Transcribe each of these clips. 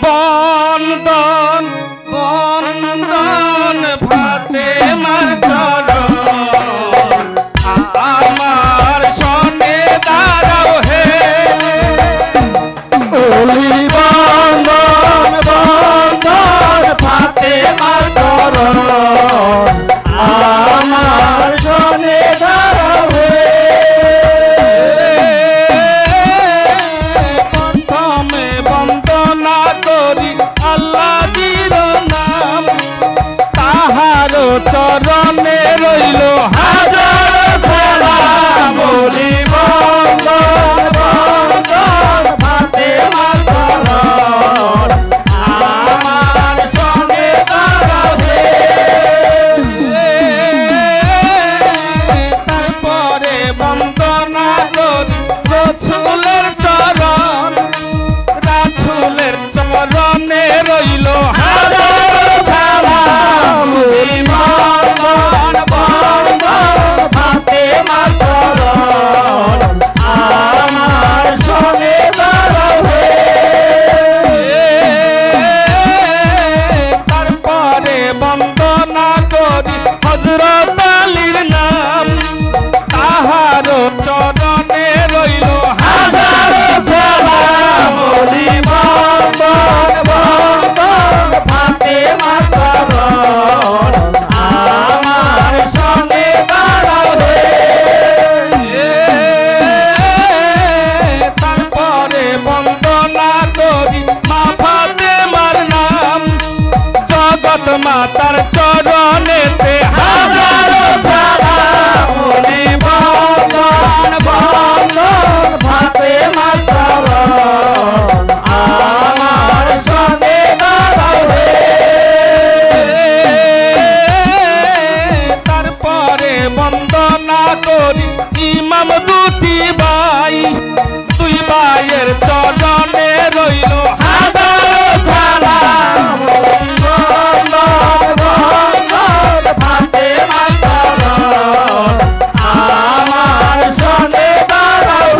বন্দন বন্দন ভাতে মার আমার সনে দাঁড়াও হে ওলি বন্দন বন্দন ভাতে মার আমার সনে দাঁড়াও হে প্রথমে বন্দনা করি আল্লাহর নাম তাহার চরণে রইল হাজার সালাম ওলি বন্দন বন্দন ভাতে মার আমার সঙ্গে দাঁড়াও হে তারপরে বন্দনা করি রাসূলের চরণ রাসূলের চরণে রইল হাজার সালাম ওলি বন্দন বন্দন ভাতে মার আমার সঙ্গে দাঁড়াও হে তারপরে বন্দনা করি হযরত আলীর নাম তাহার চরণে রইল হাজার সালাম ওলি বন্দন বন্দন ভাতে মার আমার সঙ্গে দাঁড়াও হে তারপরে বন্দনা করি মা ফাতেমার নাম জগৎ মাতার চরণেতে হাজার সালাম ওলি বন্দন বন্দন ভাতে মার আমার সঙ্গে দাঁড়াও হে তারপরে বন্দনা করি ইমাম দুটি ভাই দুই ভাইয়ের চরণে রইল হাজার সালাম বন্দন বন্দন ভাতে মার আমার সঙ্গে দাঁড়াও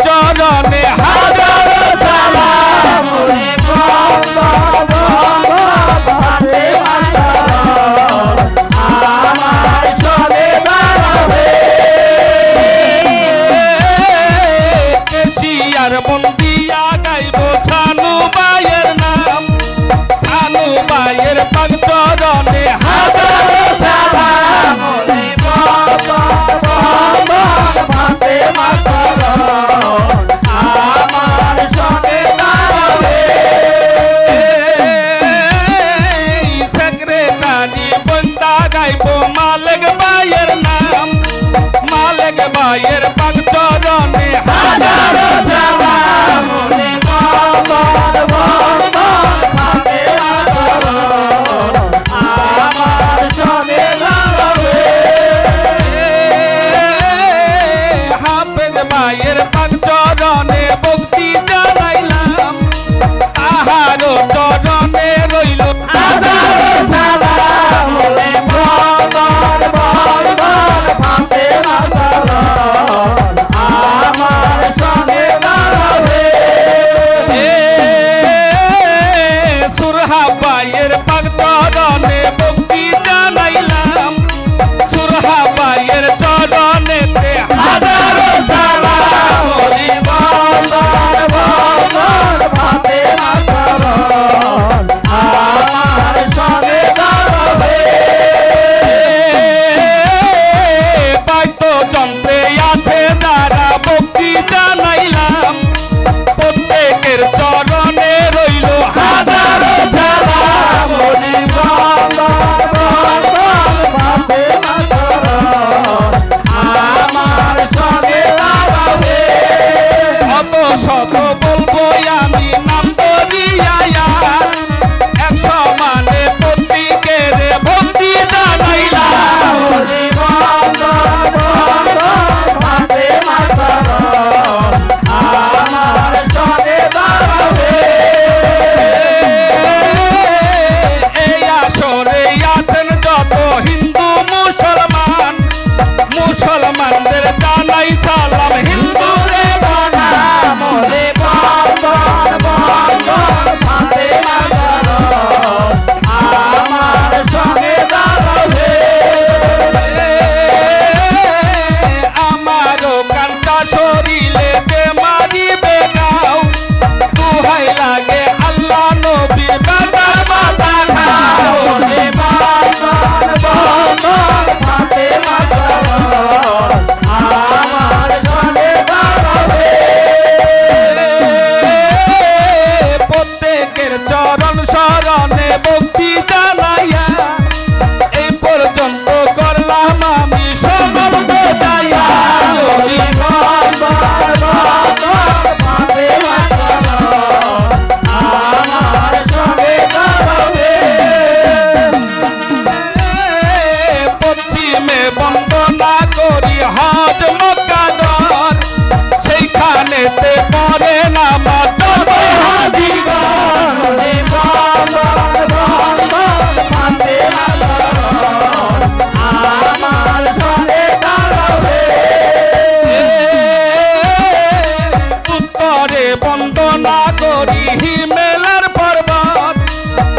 চরণে হাজারো সালাম ওরে আমার সনে দাঁড়াবে কেশিয়ার বন্দিয়া গাইব ছানু বাইয়ের নাম ছানু বাইয়ের পাক চরণে হাজারো সালাম ওরে আমার সনে দাঁড়াবে সেক্রেটারি বন্দা গাইব মালিক বাইয়ের নাম মালিক বাইয়ের পাক চরণে হাজারো সালাম ওরে আমার সনে দাঁড়াবে হাফেজ বাইয়ের পাক চরণে ভক্তি জানাইলাম তাহারও চরণে রইল হাজারো সালাম ওরে আমার সনে দাঁড়াবে সুরহা বাইয়ের পাক চরণে ভক্তি জানাইলাম সুরহা বাইয়ের চরণেতে হাজারো সালাম ওরে আমার সনে দাঁড়াবে বাইতো যন্ত্রে আছে যারা ভক্তি জানাইলাম প্রত্যেকের চরণে রইল হাজারো সালাম ওরে আমার সনে দাঁড়াবে অত শত বলবো আমি নাম ধরিয়া একশো মানে প্রত্যেকের ভক্তি জানাইলাম ওরে আমার সনে দাঁড়াবে এই আসরে আছেন যত হিন্দু মুসলমান মুসলমানদের জানাই সালাম হিন্দু রে বানাম ওরে আমার সনে দাঁড়াবে আমারও কান্তা শরীরে যে মারিবে গাও দুহাই লাগে আল্লাহ নবী বাবার মাথা খাও রে আমার সনে দাঁড়াবে প্রত্যেকের চরণ শরণে ভক্তি জানাইয়া এই পর্যন্ত করলাম আমি সমর্থ দায়া আমার সনে দাঁড়াবে পশ্চিমে বন্দনা করি হজ মক্কার সেইখানেতে পরে নামাজ হাজিগণ আমার সনে দাঁড়াবে উত্তরে বন্দনা করি হিমেলার পর্বত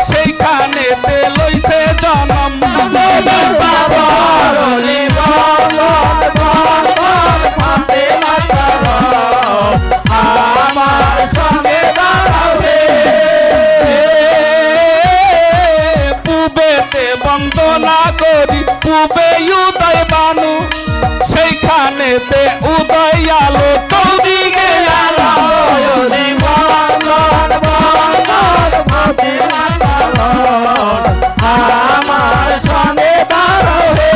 সেইখানেতে লইছে জনম বাবার ওরে আমার সঙ্গে দাঁড়াবে পূবেতে বন্দনা করি পূবে উদয় বানু সেইখানেতে উদয় আলো চৌদিকে আলো আমার সঙ্গে দাঁড়াবে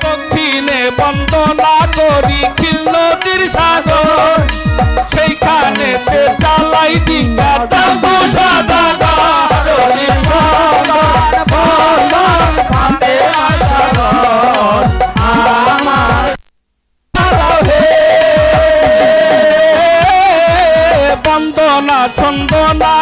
দক্ষিণে বন্দনা করি খিল নদীর সাগর সেইখানেতে চালাই ডিঙ্গা চালু সদাগর আমার বন্দনা ছন্দনা